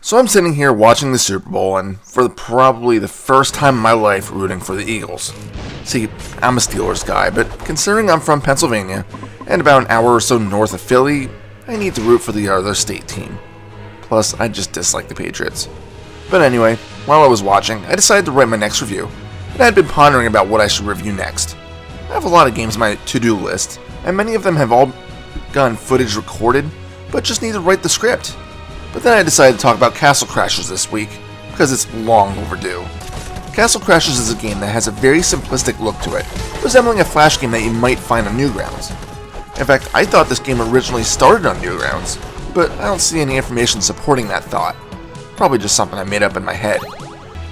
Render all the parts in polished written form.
So I'm sitting here watching the Super Bowl and for probably the first time in my life rooting for the Eagles. See, I'm a Steelers guy, but considering I'm from Pennsylvania and about an hour or so north of Philly, I need to root for the other state team. Plus, I just dislike the Patriots. But anyway, while I was watching, I decided to write my next review, and I had been pondering about what I should review next. I have a lot of games on my to-do list, and many of them have all gotten footage recorded, but just need to write the script. But then I decided to talk about Castle Crashers this week, because it's long overdue. Castle Crashers is a game that has a very simplistic look to it, resembling a Flash game that you might find on Newgrounds. In fact, I thought this game originally started on Newgrounds, but I don't see any information supporting that thought. Probably just something I made up in my head.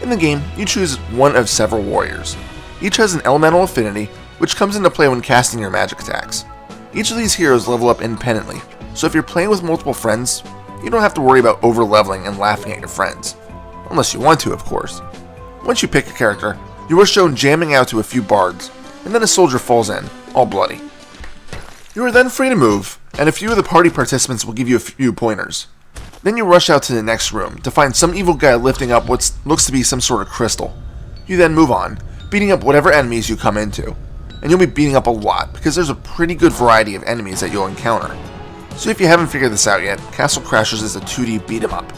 In the game, you choose one of several warriors. Each has an elemental affinity, which comes into play when casting your magic attacks. Each of these heroes level up independently, so if you're playing with multiple friends, you don't have to worry about over-leveling and laughing at your friends. Unless you want to, of course. Once you pick a character, you are shown jamming out to a few bards, and then a soldier falls in, all bloody. You are then free to move, and a few of the party participants will give you a few pointers. Then you rush out to the next room to find some evil guy lifting up what looks to be some sort of crystal. You then move on, beating up whatever enemies you come into. And you'll be beating up a lot, because there's a pretty good variety of enemies that you'll encounter. So if you haven't figured this out yet, Castle Crashers is a 2D beat 'em up.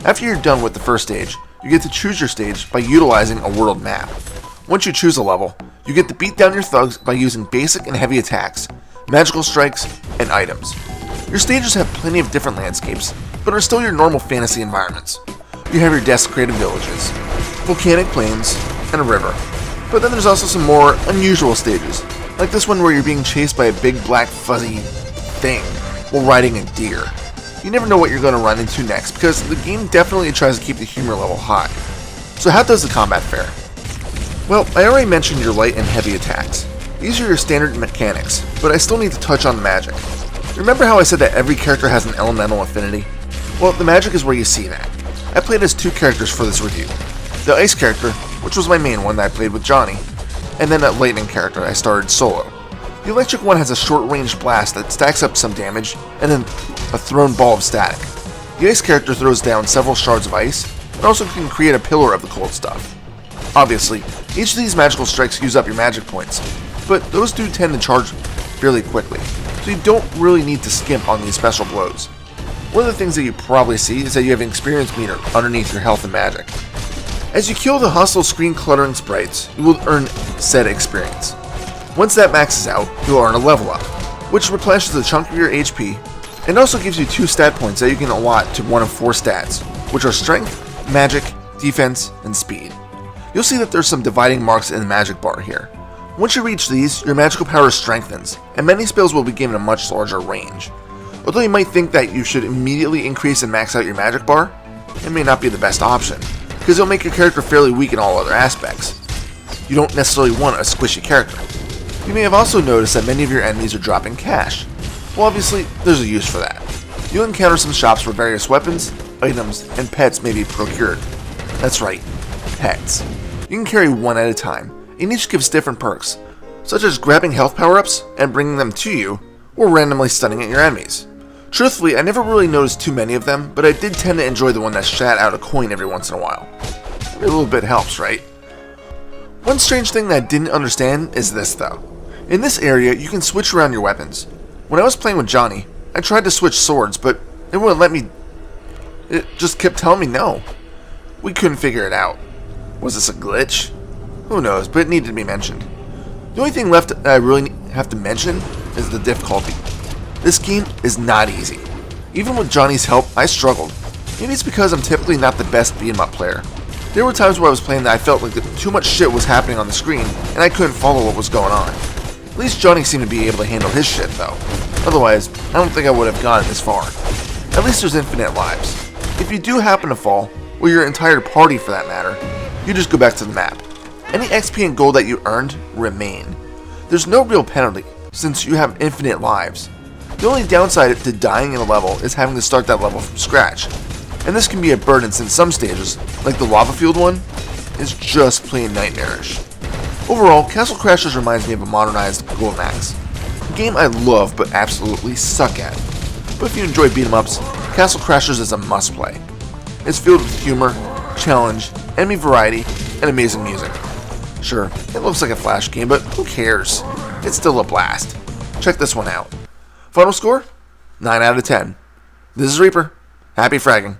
After you're done with the first stage, you get to choose your stage by utilizing a world map. Once you choose a level, you get to beat down your thugs by using basic and heavy attacks, magical strikes, and items. Your stages have plenty of different landscapes, but are still your normal fantasy environments. You have your desecrated villages, volcanic plains, and a river. But then there's also some more unusual stages, like this one where you're being chased by a big black fuzzy thing while riding a deer. You never know what you're going to run into next, because the game definitely tries to keep the humor level high. So how does the combat fare? Well, I already mentioned your light and heavy attacks. These are your standard mechanics, but I still need to touch on the magic. Remember how I said that every character has an elemental affinity? Well, the magic is where you see that. I played as two characters for this review. The ice character, which was my main one that I played with Johnny, and then that lightning character I started solo. The electric one has a short-range blast that stacks up some damage, and then a thrown ball of static. The ice character throws down several shards of ice, and also can create a pillar of the cold stuff. Obviously, each of these magical strikes use up your magic points, but those do tend to charge fairly quickly, so you don't really need to skimp on these special blows. One of the things that you probably see is that you have an experience meter underneath your health and magic. As you kill the hostile screen cluttering sprites, you will earn said experience. Once that maxes out, you'll earn a level up, which replenishes a chunk of your HP, and also gives you 2 stat points that you can allot to one of 4 stats, which are strength, magic, defense, and speed. You'll see that there's some dividing marks in the magic bar here. Once you reach these, your magical power strengthens, and many spells will be given a much larger range. Although you might think that you should immediately increase and max out your magic bar, it may not be the best option, because it'll make your character fairly weak in all other aspects. You don't necessarily want a squishy character. You may have also noticed that many of your enemies are dropping cash. Well, obviously, there's a use for that. You'll encounter some shops where various weapons, items, and pets may be procured. That's right, pets. You can carry one at a time, and each gives different perks, such as grabbing health power-ups and bringing them to you, or randomly stunning at your enemies. Truthfully, I never really noticed too many of them, but I did tend to enjoy the one that shat out a coin every once in a while. Every little bit helps, right? One strange thing that I didn't understand is this, though. In this area, you can switch around your weapons. When I was playing with Johnny, I tried to switch swords, but it wouldn't let me. It just kept telling me no. We couldn't figure it out. Was this a glitch? Who knows, but it needed to be mentioned. The only thing left that I really have to mention is the difficulty. This game is not easy. Even with Johnny's help, I struggled. Maybe it's because I'm typically not the best beat-em-up player. There were times where I was playing that I felt like too much shit was happening on the screen, and I couldn't follow what was going on. At least Johnny seemed to be able to handle his shit, though. Otherwise, I don't think I would have gotten this far. At least there's infinite lives. If you do happen to fall, or your entire party for that matter, you just go back to the map. Any XP and gold that you earned remain. There's no real penalty, since you have infinite lives. The only downside to dying in a level is having to start that level from scratch, and this can be a burden since some stages, like the lava field one, is just plain nightmarish. Overall, Castle Crashers reminds me of a modernized Golden Axe, a game I love but absolutely suck at. But if you enjoy beat 'em ups, Castle Crashers is a must play. It's filled with humor, challenge, enemy variety, and amazing music. Sure, it looks like a Flash game, but who cares? It's still a blast. Check this one out. Final score? 9 out of 10. This is Reaper. Happy fragging.